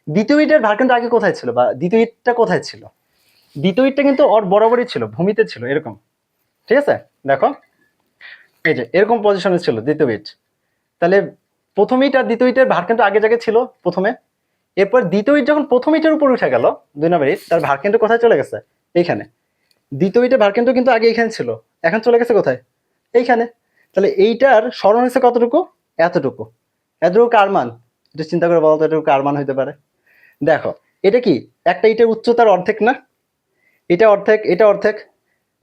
দ্বিতীয় ইটের ভারকেন্দ্র আগে কোথায় ছিল, বা দ্বিতীয় ইটটা কোথায় ছিল? দ্বিতীয় ইটটা কিন্তু ওর বরাবরই ছিল, ভূমিতে ছিল এরকম, ঠিক আছে? দেখো এই যে এরকম পজিশনে ছিল দ্বিতীয় ইট। তাহলে প্রথম ইট আর দ্বিতীয় ইটের ভারকেন্দ্র আগে জায়গায় ছিল প্রথমে, এরপর দ্বিতীয় ইট যখন প্রথম ইটের উপর উঠে গেল, 2 নম্বর ইট, তার ভারকেন্দ্র কোথায় চলে গেছে? এইখানে। দ্বিতীয় ইটের ভারকেন্দ্র কিন্তু আগে এখানে ছিল, এখন চলে গেছে কোথায়? এইখানে। তাহলে এইটার স্মরণ হয়েছে কতটুকু? এতটুকু। এতটুকু কার মান? এটা চিন্তা করে বলো তো, এতটুকু কার মান হইতে পারে? দেখো এটা কি একটা ইটের উচ্চতার অর্ধেক না? এটা অর্ধেক, এটা অর্ধেক।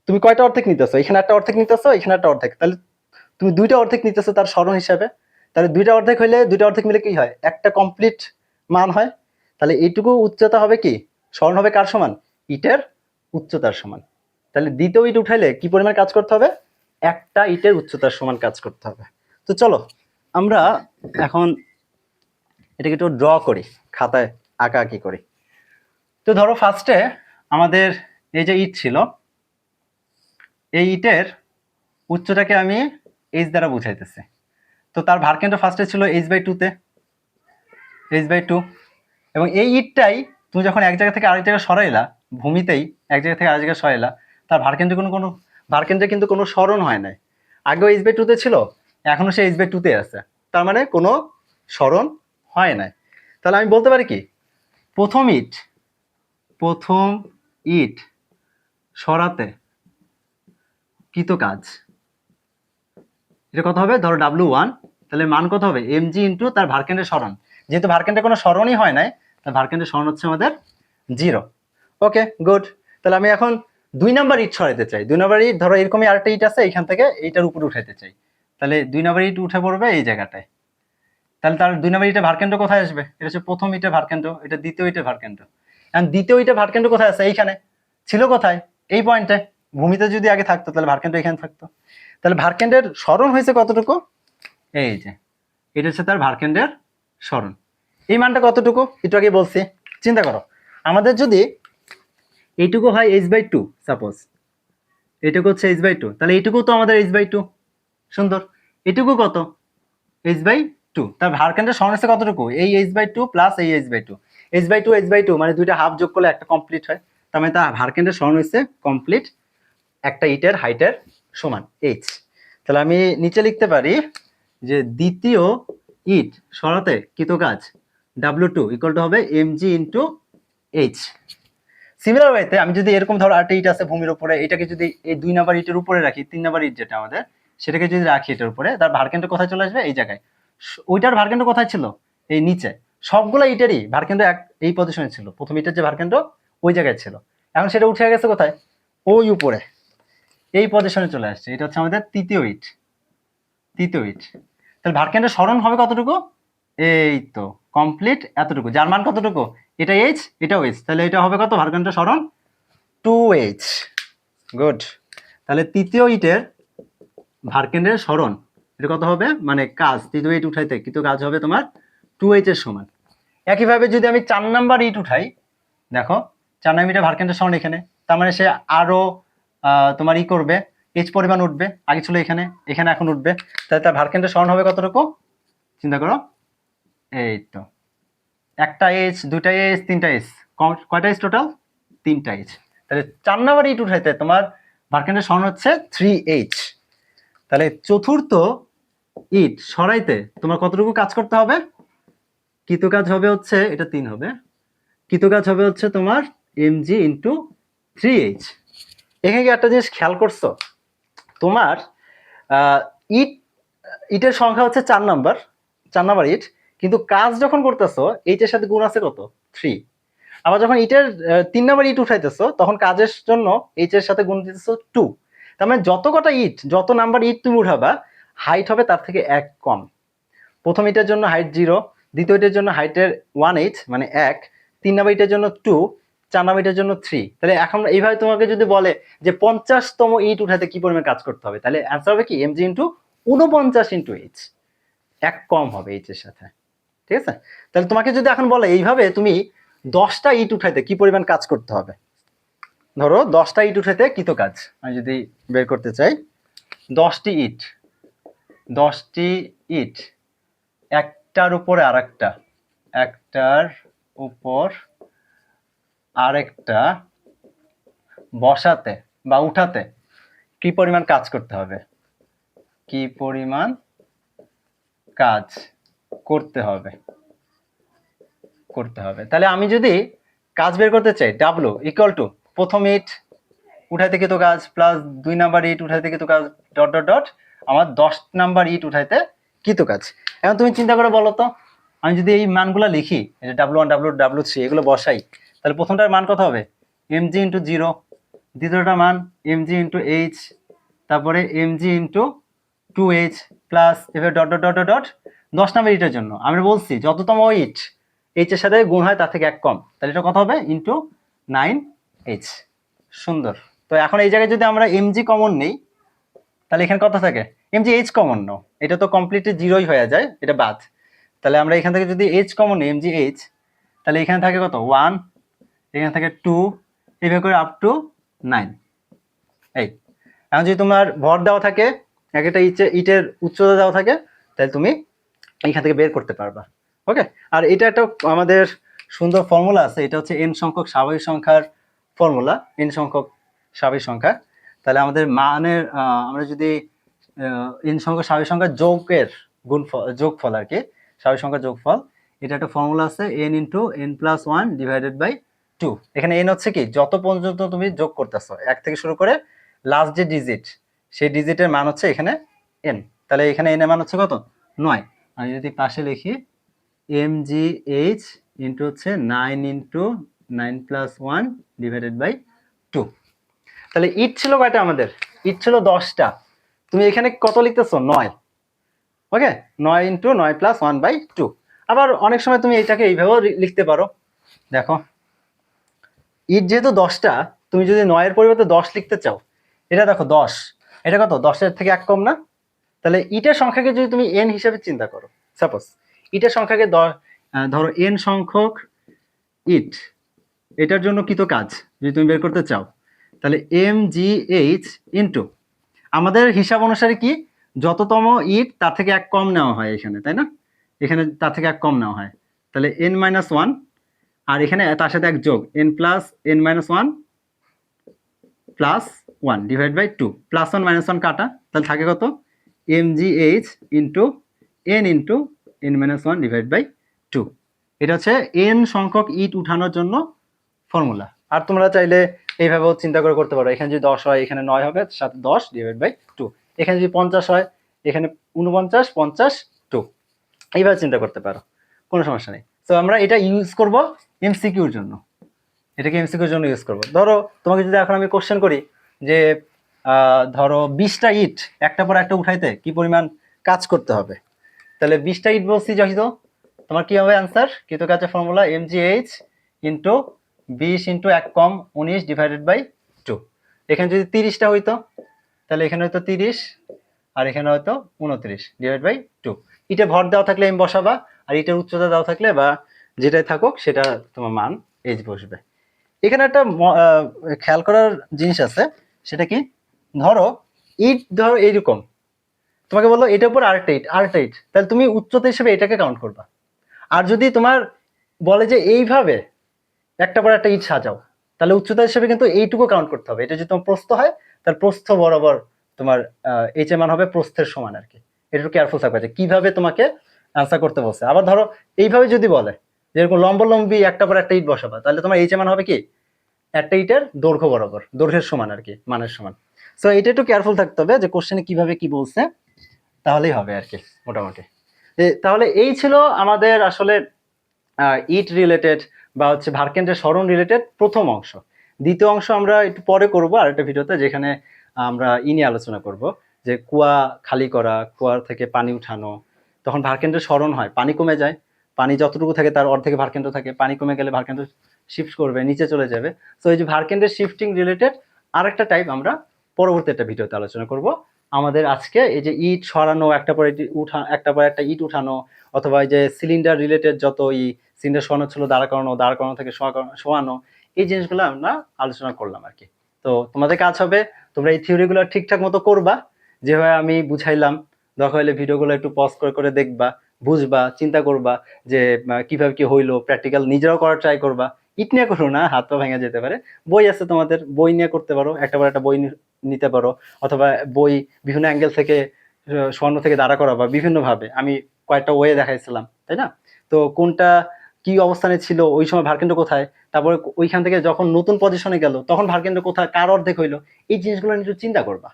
তুমি কয়টা অর্ধেক নিতেছো? এখানে একটা অর্ধেক নিতেছো, এখানে একটা অর্ধেক, তাহলে তুমি 2টা অর্ধেক নিতেছো তার স্মরণ হিসাবে। তাহলে 2টা অর্ধেক হইলে 2টা অর্ধেক মিলে কি হয়? একটা কমপ্লিট মান হয়। তাহলে এইটুকু উচ্চতা হবে কি? স্মরণ হবে কার সমান? ইটের উচ্চতার সমান। তাহলে দ্বিতীয় ইট উঠাইলে কি পরিমাণ কাজ করতে হবে? একটা ইটের উচ্চতার সমান কাজ করতে হবে। তো চলো আমরা এখন এটাকে একটু ড্র করি, খাতায় আঁকাআঁকি করি। তো ধরো ফার্স্টে আমাদের এই যে ইট ছিল, এই ইটের উচ্চটাকে আমি এইচ দ্বারা বুঝাইতেছি। তো তার ভারকেন্দ্র ফার্স্টে ছিল h/2 তে, h/2, এবং এই ইটটাই তুমি যখন এক জায়গা থেকে আরেক জায়গায় সরাইলা, ভূমিতেই এক জায়গা থেকে আরেক জায়গায় সরাইলা, তার ভারকেন্দ্রে কোনো ভারকেন্দ্রে কিন্তু কোনো সরণ হয় নাই। আগেও h/2 তে ছিল, এখনো সে h/2 তে আছে, তার মানে কোনো সরণ হয় নাই। তাহলে আমি বলতে পারি কি, প্রথম ইট সরাতে কৃত কাজ, এটা কত হবে? ধরো W1, তাহলে মান কত হবে? mg ইন্টু তার ভারকেন্দ্রের সরণ। যেহেতু ভারকেন্দ্রে কোনো সরণই হয় নাই, তার ভারকেন্দ্রের সরণ হচ্ছে আমাদের 0। Okay good. তাহলে আমি এখন 2 নাম্বার ইট সরাইতে চাই। 2 নাম্বার ইট ধরো এরকমই আরেকটা ইট আছে, এখান থেকে এইটার উপরে উঠাইতে চাই। তাহলে 2 নাম্বার ইট উঠে পড়বে এই জায়গাটায়। তাহলে তার 2 নাম্বার ইটের ভারকেন্দ্র কোথায় আসবে? এটা হচ্ছে প্রথম ইটের ভারকেন্দ্র, এটা দ্বিতীয় ইটের ভারকেন্দ্র। এখন দ্বিতীয় ইটের ভারকেন্দ্র কোথায় আছে? এইখানে। ছিল কোথায়? এই পয়েন্টে। ভূমিতে যদি আগে থাকতো তাহলে ভারকেন্দ্র এখানে থাকতো। তাহলে ভারকেন্দ্রের সরণ হয়েছে কতটুকু? এই যে এটা হচ্ছে তার ভারকেন্দ্রের সরণ। এই মানটা কতটুকু একটু আগে বলছি। চিন্তা করো, আমাদের যদি এইটুকু হয় h/2, সাপোজ এইটুকু হচ্ছে h/2, তাহলে এইটুকু তো আমাদের h/2। সুন্দর। এটুকু কত? h/2। তার ভারকেন্দ্রের সরণ হচ্ছে কতটুকু? এই h/2 প্লাস এই h/2, h/2 মানে দুইটা হাফ যোগ করলে একটা কমপ্লিট হয়। তার মানে তার ভারকেন্দ্রের সরণ হচ্ছে কমপ্লিট একটা ইটের হাইটের সমান h। তাহলে আমি নিচে লিখতে পারি যে দ্বিতীয় ইট সরাতে কৃত কাজ W2 ইকুয়াল টু হবে mg ইন্টু h। সিমিলার ওয়েতে আমি যদি এরকম ধরো আরেকটা ইট আছে ভূমির উপরে, এটাকে যদি এই 2 নাম্বার ইটের উপরে রাখি, 3 নাম্বার ইট যেটা আমাদের, সেটাকে যদি রাখি এটার উপরে, তার ভারকেন্দ্র কোথায় চলে আসবে? এই জায়গায়। ওইটার ভারকেন্দ্র কোথায় ছিল? এই নিচে। সবগুলো ইটেরই ভারকেন্দ্র এই পজিশনে ছিল, প্রথম ইটের যে ভারকেন্দ্র ওই জায়গায় ছিল, এখন সেটা উঠে গেছে কোথায়? ওই উপরে, এই পজিশনে চলে আসছে। এটা হচ্ছে আমাদের তৃতীয় ইট। তাহলে ভারকেন্দ্রের সরণ হবে কতটুকু? এই তো কমপ্লিট এতটুকু, যার মান কতটুকু? এটা h, এটাও h, তাহলে এটা হবে কত? ভারকেন্দ্রের সরণ 2h। গুড। তাহলে তৃতীয় ইটের ভারকেন্দ্রের সরণ এটা কত হবে? মানে কাজ, তৃতীয় ইট উঠাইতে কিন্তু কাজ হবে তোমার 2h এর সমান। একইভাবে যদি আমি 4 নাম্বার ইট উঠাই, দেখো 4 নাম্বার ইটের ভারকেন্দ্রের সরণ এখানে, তার মানে সে আরো তোমার ই করবে, h পরিমাণ উঠবে। আগে ছিল এখানে, এখানে এখন উঠবে। তাহলে তার ভারকেন্দ্রের সরণ হবে কতটুকু? চিন্তা করো, এই তো একটা h, দুইটা h, তিনটা h, কয়টা h টোটাল? 3টা h। তাহলে 4 নাম্বার ইট উঠাইতে তোমার ভারকেন্দ্রের সরণ হচ্ছে 3h। তাহলে চতুর্থ ইট সরাইতে তোমার কতটুকু কাজ করতে হবে? কৃত কাজ হবে হচ্ছে, এটা 3 হবে, কৃত কাজ হবে হচ্ছে তোমার mg ইন্টু 3h। এখানে কি একটা জিনিস খেয়াল করছো? তোমার ইট ইটের সংখ্যা হচ্ছে 4 নাম্বার ইট, কিন্তু কাজ যখন করতেছো এইটের সাথে গুণ আছে কত? 3। আবার যখন ইটের 3 নাম্বার ইট উঠাইতেছো তখন কাজের জন্য এইচ এর সাথে গুণ দিতেছো 2। তার মানে যত কটা ইট, যত নাম্বার ইট তুমি উঠাবা, হাইট হবে তার থেকে 1 কম। প্রথম ইটের জন্য হাইট 0, দ্বিতীয় ইটের জন্য হাইটের 1h মানে 1, 3 নাম্বার ইটের জন্য 2, 4 নাম্বার ইটের জন্য 3। তাহলে এখন এইভাবে তোমাকে যদি বলে যে 50তম ইট উঠাতে কি পরিমাণ কাজ করতে হবে, তাহলে অ্যান্সার হবে কি mg ইন্টু 49 ইন্টু h। 1 কম হবে h এর সাথে, ঠিক আছে? তাহলে তোমাকে যদি এখন বলে এইভাবে তুমি 10টা ইট উঠাইতে কি পরিমাণ কাজ করতে হবে, ধরো 10টা ইট উঠাইতে কত কাজ আমি যদি বের করতে চাই, 10টি ইট, 10টি ইট একটার উপরে আরেকটা, একটার উপর আরেকটা বসাতে বা উঠাতে কি পরিমাণ কাজ করতে হবে, কি পরিমাণ কাজ করতে হবে, তাহলে আমি যদি কাজ বের করতে চাই ডাব্লু ইকুয়াল টু প্রথম ইট উঠাইতে কত কাজ প্লাস 2 নাম্বার ইট উঠাইতে কত কাজ ডট ডট ডট আমার 10 নাম্বার ইট উঠাইতে কত কাজ। এখন তুমি চিন্তা করে বলো তো, আমি যদি এই মানগুলো লিখি, এটা ডাব্লু1 ডাব্লু3 এগুলো বসাই, তাহলে প্রথমটার মান কত হবে mg ইন্টু 0, দ্বিতীয়টার মান mg ইন্টু h, তারপরে mg ইন্টু 2h প্লাস এভাবে dot dot dot dot 10 number ইটের জন্য আমরা বলছি যততম ইট এইচ এর সাথে গুণ হয় তার থেকে এক কম, তাহলে এটা কত হবে ইন্টু 9h। সুন্দর। তো এখন এই জায়গায় যদি আমরা mg কমন নেই তাহলে এখানে কত থাকে mg h কমন নাও, এটা তো কমপ্লিটলি জিরোই হয়ে যায়, এটা বাদ। তাহলে আমরা এখান থেকে যদি h কমন নিই mg h, তাহলে এখানে থাকে কত 1, এখানে থাকে 2, এইভাবে করে আপ টু 9। এই এখন যদি তোমার ভর দেওয়া থাকে, এক একটা ইটের উচ্চতা দেওয়া থাকে, তাহলে তুমি এইখান থেকে বের করতে পারবা। ওকে, আর এটা একটা আমাদের সুন্দর ফর্মুলা আছে, এটা হচ্ছে n সংখ্যক স্বাভাবিক সংখ্যার ফর্মুলা, n সংখ্যক স্বাভাবিক সংখ্যা। তাহলে আমাদের মানের আমরা যদি n সংখ্যক স্বাভাবিক সংখ্যার যোগের যোগফল আর কি, স্বাভাবিক সংখ্যার যোগফল, এটা একটা ফর্মুলা আছে n into n plus 1 divided by 2। এখানে n হচ্ছে কি যত পর্যন্ত তুমি যোগ করতেছো এক থেকে শুরু করে লাস্ট যে ডিজিট, সেই ডিজিটের মান হচ্ছে এখানে n। তাহলে এখানে n এর মান হচ্ছে কত 9। আমি যদি পাশে লিখি mgh ইন্টু হচ্ছে 9 ইন্টু 9 প্লাস 1 ডিভাইডেড বাই 2। তাহলে ইট ছিল কয়টা আমাদের, ইট ছিল 10টা, তুমি এখানে কত লিখতেছো 9। ওকে, 9 ইন্টু 9 প্লাস 1 বাই 2। আবার অনেক সময় তুমি এটাকে এইভাবেও লিখতে পারো, দেখো ইট যেহেতু 10টা, তুমি যদি 9 এর পরিবর্তে 10 লিখতে চাও, এটা দেখো 10, এটা কত 10-এর থেকে এক কম না, তাহলে ইটের সংখ্যাকে যদি তুমি n হিসেবে চিন্তা করো, সাপোজ ইটের সংখ্যাকে ধরো n সংখ্যক ইট, এটার জন্য কত কাজ যদি তুমি বের করতে চাও, তাহলে mgh ইন্টু আমাদের হিসাব অনুসারে কি যততম ইট তার থেকে এক কম নেওয়া হয় এখানে, তাই না, এখানে তার থেকে এক কম নেওয়া হয়, তাহলে n-1 আর এখানে তার সাথে এক যোগ n+n - 1 plus 1 divide by 2, plus 1 minus 1 কাটা, তাহলে থাকে কত mgh into n into n-1 divide by 2। এটা হচ্ছে n সংখ্যক ইট উঠানোর জন্য ফর্মুলা। আর তোমরা চাইলে এইভাবেও চিন্তা করে করতে পারো, এখানে যদি 10 হয় এখানে 9 হবে, সাথে 10 ডিভাইড বাই 2, এখানে যদি 50 হয় এখানে 49 50 2, এইভাবে চিন্তা করতে পারো, কোনো সমস্যা নেই। তো আমরা এটা ইউজ করব এমসিকিউর জন্য, এটাকে এমসিকিউর জন্য ইউজ করব। ধরো তোমাকে যদি এখন আমি কোশ্চেন করি যে ধরো 20টা ইট একটা পর একটা উঠাইতে কি পরিমাণ কাজ করতে হবে, তাহলে 20টা ইট বলছি যখন তোমার কি হবে অ্যান্সার, কৃত কাজের ফর্মুলা mgh ইন্টু 20 ইন্টু 1 কম 19 ডিভাইডেড বাই 2। এখানে যদি 30টা হইতো তাহলে এখানে হয়তো 30 আর এখানে হয়তো 29 ডিভাইড বাই 2। ইটে ভর দেওয়া থাকলে এম বসাবা, আর ইটের উচ্চতা দেওয়া থাকলে বা যেটাই থাকুক সেটা তোমার মান এইচ বসবে। এখানে একটা খেয়াল করার জিনিস আছে, সেটা কি ধরো ইট ধরো এইরকম, তোমাকে বললো এটার উপর আরেকটা ইট, তাহলে তুমি উচ্চতা হিসেবে এটাকে কাউন্ট করবা। আর যদি তোমার বলে যে এইভাবে একটা পর একটা ইট সাজাও, তাহলে উচ্চতা হিসেবে কিন্তু এইটুকু কাউন্ট করতে হবে। এটা যদি তোমার প্রস্থ হয় তাহলে প্রস্থ বরাবর তোমার এইচ এর মান হবে প্রস্থের সমান আর কি। এটা কেয়ারফুল থাকবে যে কিভাবে তোমাকে অ্যান্সার করতে বলছে। আবার ধরো এইভাবে যদি বলে যেরকম লম্বলম্বী একটা পর একটা ইট বসাবা, তাহলে তোমার এইচ এর মান হবে কি একটা ইটের দৈর্ঘ্য বরাবর, দৈর্ঘ্যের সমান আর কি, মানের সমান। সো এটা একটু কেয়ারফুল থাকতে হবে যে কোশ্চেনে কিভাবে কি বলছে, তাহলেই হবে আর কি মোটামুটি। তাহলে এই ছিল আমাদের আসলে ইট রিলেটেড বা হচ্ছে ভারকেন্দ্রের সরণ রিলেটেড প্রথম অংশ। দ্বিতীয় অংশ আমরা একটু পরে করব আরেকটা ভিডিওতে, যেখানে আমরা নিয়ে আলোচনা করব যে কুয়া খালি করা, কুয়ার থেকে পানি উঠানো, তখন ভারকেন্দ্রের সরণ হয়, পানি কমে যায়, পানি যতটুকু থাকে তার অর্ধেকে ভারকেন্দ্র থাকে, পানি কমে গেলে ভারকেন্দ্র শিফট করবে, নিচে চলে যাবে। সো এই যে ভারকেন্দ্রের শিফটিং রিলেটেড আরেকটা টাইপ আমরা পরবর্তী একটা ভিডিওতে আলোচনা করব। আমাদের আজকে এই যে ইট সরানো, একটা পর একটা পর একটা ইট উঠানো, অথবা এই যে সিলিন্ডার রিলেটেড যত সিলিন্ডার শোয়ানো ছিল, দাঁড় করানো থেকে শোয়ানো, এই জিনিসগুলো আমরা আলোচনা করলাম আর কি। তো তোমাদের কাজ হবে তোমরা এই থিওরিগুলো ঠিকঠাক মতো করবা, যেভাবে আমি বুঝাইলাম। দরকার হলে ভিডিওগুলো একটু পজ করে করে দেখবা, বুঝবা, চিন্তা করবা যে কিভাবে কি হইলো, প্র্যাকটিক্যাল নিজেরাও করার ট্রাই করবা। ইট নিয়ে করো না, হাত পা ভেঙে যেতে পারে। বই আছে তোমাদের, বই নিয়ে করতে পারো, একটা বই নিতে পারো, অথবা বই বিভিন্ন অ্যাঙ্গেল থেকে স্বর্ণ থেকে দাঁড়া করাবা বিভিন্ন ভাবে। আমি কয়েকটা ওয়ে দেখাইছিলাম, তাই না? তো কোনটা কি অবস্থানে ছিল, ওই সময় ভারকেন্দ্র কোথায়, তারপরে ওইখান থেকে যখন নতুন পজিশনে গেল তখন ভারকেন্দ্র কোথায়, কার অর্ধেক হইলো, এই জিনিসগুলো নিয়ে চিন্তা করবা,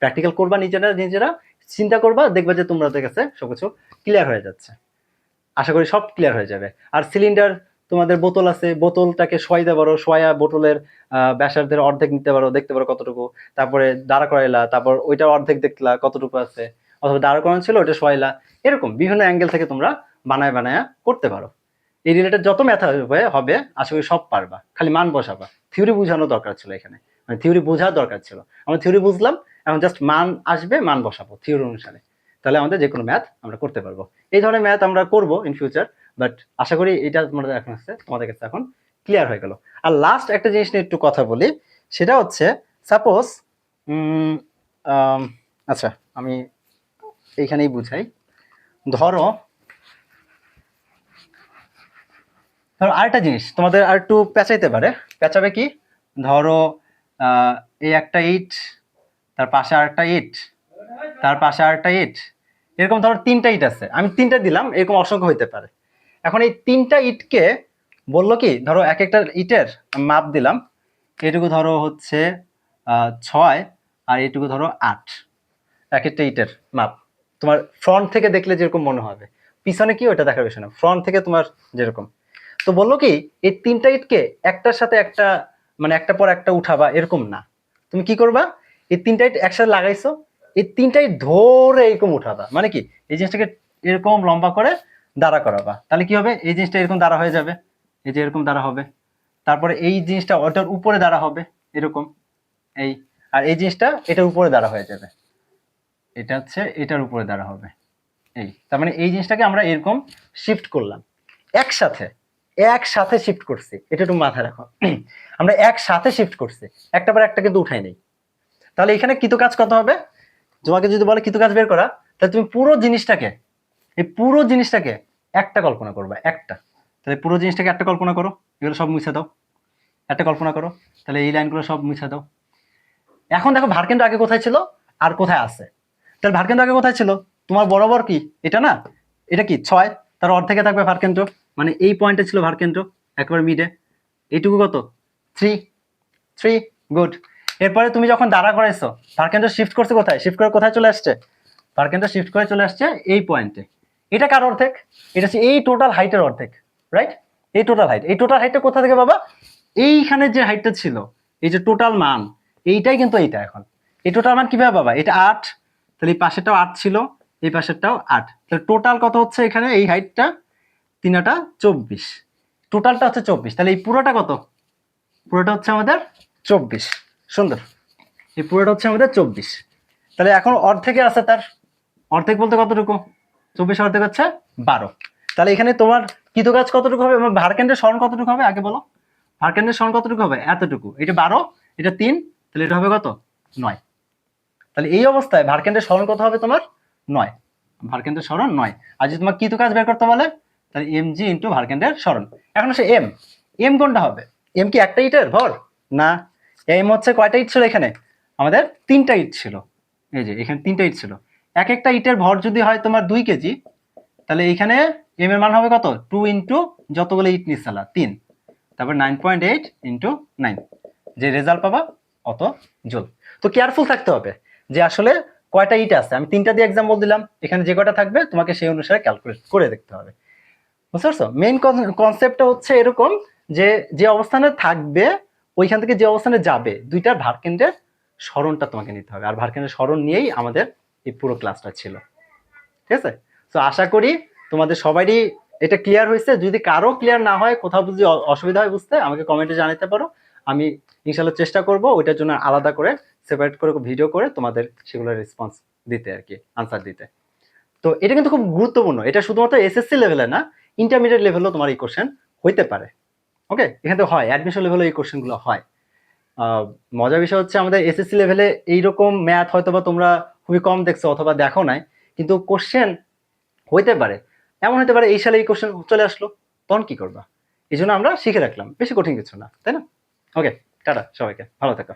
প্র্যাকটিক্যাল করবা, নিজেরা নিজেরা চিন্তা করবা, দেখবা যে তোমাদের কাছে সবকিছু ক্লিয়ার হয়ে যাচ্ছে। আশা করি সব ক্লিয়ার হয়ে যাবে। আর সিলিন্ডার, তোমাদের বোতল আছে, বোতলটাকে শোয়াইতে পারো, শোয়া বোতলের ব্যাসার্ধের অর্ধেক নিতে পারো, দেখতে পারো কতটুকু, তারপরে দাঁড়া করাইলা, তারপর ওইটা অর্ধেক দেখলা কতটুকু আছে, অথবা দাঁড়া করানো ছিল ওইটা শোয়াইলা, এরকম বিভিন্ন অ্যাঙ্গেল থেকে তোমরা বানায় বানায় করতে পারো। এই রিলেটেড যত ম্যাথ হবে আশা করি সব পারবা, খালি মান বসাবা। থিওরি বোঝানো দরকার ছিল এখানে, মানে থিওরি বোঝার দরকার ছিল। আমরা থিওরি বুঝলাম, এখন জাস্ট মান আসবে, মান বসাবো থিওরি অনুসারে, তাহলে আমাদের যে কোনো ম্যাথ আমরা করতে পারবো। এই ধরনের ম্যাথ আমরা করব ইন ফিউচার, বাট আশা করি এটা তোমাদের কাছে এখন ক্লিয়ার হয়ে গেল। আর লাস্ট একটা জিনিস নিয়ে একটু কথা বলি, সেটা হচ্ছে সাপোজ আচ্ছা আমি এইখানেই বুঝাই। ধরো আরেকটা জিনিস তোমাদের আর একটু পেঁচাইতে পারে, পেঁচাবে কি, ধরো এই একটা ইট, তার পাশে আরেকটা ইট, তার পাশে আরেকটা ইট, এরকম ধরো তিনটা ইট আছে, আমি তিনটা দিলাম, এরকম অসংখ্য হইতে পারে। এখন এই তিনটা ইটকে বললো কি, ধরো এক একটা ইটের মাপ দিলাম, এটুকু ধরো হচ্ছে 6, আর এটুকু ধরো 8, এক একটা ইটের মাপ। তোমার ফ্রন্ট থেকে দেখলে যেরকম মনে হবে, পিছনে কি ওটা দেখার বিষয় না, ফ্রন্ট থেকে তোমার যেরকম। তো বললো কি, এই তিনটা ইটকে একটার সাথে একটা, মানে একটা পর একটা উঠাবা এরকম না, তুমি কি করবা, এই তিনটা ইট একসাথে লাগাইছো, এই তিনটা ইট ধরে এরকম উঠাবা, মানে কি এই জিনিসটাকে এরকম লম্বা করে দাঁড়া করাবা, তাহলে কি হবে, এই জিনিসটা এরকম দাঁড়া হয়ে যাবে, এই যে এরকম দাঁড়া হবে, তারপরে এই জিনিসটা ওটার উপরে দাঁড়া হবে এরকম, এই, আর এই জিনিসটা এটার উপরে দাঁড়া হয়ে যাবে, এটা হচ্ছে এটার উপরে দাঁড়া হবে, এই, তার মানে এই জিনিসটাকে আমরা এরকম শিফট করলাম, একসাথে একসাথে শিফট করছি, এটা একটু মাথায় রাখো। আমরা একসাথে শিফট করছি, একটা পর একটা কিন্তু উঠাই নেই। তাহলে এখানে কৃতকাজ কত হবে, তোমাকে যদি বলে কৃতকাজ বের করা, তাহলে তুমি পুরো জিনিসটাকে, এই পুরো জিনিসটাকে একটা কল্পনা করবা, একটা, তাহলে পুরো জিনিসটাকে একটা কল্পনা করো, এগুলো সব মুছে দাও, একটা কল্পনা করো, তাহলে এই লাইনগুলো সব মুছে দাও। এখন দেখো ভারকেন্দ্র আগে কোথায় ছিল আর কোথায় আছে, তাহলে ভারকেন্দ্র আগে কোথায় ছিল, তোমার বরাবর কি এটা না, এটা কি 6, তার অর্ধেকে থাকবে ভারকেন্দ্র, মানে এই পয়েন্টে ছিল ভারকেন্দ্র একেবারে মিডে, এইটুকু কত 3, গুড। এরপরে তুমি যখন দাঁড়া করাইছো, ভারকেন্দ্র শিফট করছে কোথায়, শিফট করে কোথায় চলে আসছে, ভারকেন্দ্র শিফট করে চলে আসছে এই পয়েন্টে, এটা কার অর্ধেক, এটা হচ্ছে এই টোটাল হাইটের অর্ধেক, রাইট? এই টোটাল হাইট, এই টোটাল হাইটটা কোথা থেকে বাবা, এইখানে যে হাইটটা ছিল, এই যে টোটাল মান, এইটাই কিন্তু এইটা, এখন এই টোটাল মান কিভাবে বাবা, এটা 8, তাহলে এই পাশেরটাও 8 ছিল, এই পাশেরটাও 8, তাহলে টোটাল কত হচ্ছে এখানে, এই হাইটটা 3 24, টোটালটা হচ্ছে 24, তাহলে এই পুরোটা কত, পুরোটা হচ্ছে আমাদের 24, সুন্দর, এই পুরোটা হচ্ছে আমাদের 24, তাহলে এখন অর্ধেকে আছে, তার অর্ধেক বলতে কতটুকু, 24 অর্ধেক হচ্ছে 12, তাহলে এখানে তোমার কৃতকাজ কতটুকু হবে, ভারকেন্দ্রের স্মরণ কতটুকু হবে আগে বলো, ভারকেন্দ্রের স্মরণ কতটুকু হবে, এতটুকু, এটা 12, এটা 3, তাহলে এটা হবে কত 9, তাহলে এই অবস্থায় ভারকেন্দ্রের স্মরণ কত হবে তোমার 9, ভারকেন্দ্রের স্মরণ 9, আর যদি তোমার কৃতকাজ বের করতে বলে, তাহলে এম জি ইন্টু ভারকেন্দ্রের স্মরণ। এখন সে এম, এম কোনটা হবে, এম কি একটা ইটের ভর না, এম হচ্ছে কয়টা ইট ছিল এখানে, আমাদের 3টা ইট ছিল, এই যে এখানে 3টা ইট ছিল, এক একটা ইটের ভর যদি হয় তোমার 2 কেজি, তাহলে এইখানে এম এর মান হবে কত, 2 ইন্টু যতগুলো ইট নিচ্ছালা 3, তারপর 9.8 ইন্টু 9, যে রেজাল্ট পাবা অত জুল। তো কেয়ারফুল থাকতে হবে যে আসলে কয়টা ইট আছে, আমি 3টা দিয়ে এক্সাম্পল দিলাম, এখানে যে কয়টা থাকবে তোমাকে সেই অনুসারে ক্যালকুলেট করে দেখতে হবে, বুঝতে পারছো? মেইন কনসেপ্টটা হচ্ছে এরকম যে যে অবস্থানে থাকবে ওইখান থেকে যে অবস্থানে যাবে, দুইটার ভারকেন্দ্রের স্মরণটা তোমাকে নিতে হবে, আর ভারকেন্দ্রের স্মরণ নিয়েই আমাদের এই পুরো ক্লাসটা ছিল, ঠিক আছে? তো আশা করি তোমাদের সবারই এটা ক্লিয়ার হয়েছে, যদি কারো ক্লিয়ার না হয়, কোথাও যদি অসুবিধা হয় বুঝতে, আমাকে কমেন্টে জানাতে পারো, আমি ইনশাল্লাহ চেষ্টা করব ওইটার জন্য আলাদা করে সেপারেট করে ভিডিও করে তোমাদের সেগুলোর রেসপন্স দিতে আর কি, আনসার দিতে। তো এটা কিন্তু খুব গুরুত্বপূর্ণ, এটা শুধুমাত্র এসএসসি লেভেলে না, ইন্টারমিডিয়েট লেভেলেও তোমার এই কোশ্চেন হইতে পারে। ওকে, এখানে তো হয় অ্যাডমিশন লেভেলে এই কোশ্চেনগুলো হয়। মজার বিষয় হচ্ছে আমাদের এসএসসি লেভেলে এইরকম ম্যাথ হয়তো বা তোমরা খুবই কম দেখছো অথবা দেখো নাই, কিন্তু কোশ্চেন হইতে পারে, এমন হতে পারে এই সালে এই কোশ্চেন চলে আসলো, তখন কি করবা? এই জন্য আমরা শিখে রাখলাম, বেশি কঠিন কিছু না, তাই না? ওকে, টাটা সবাইকে, ভালো থাকো।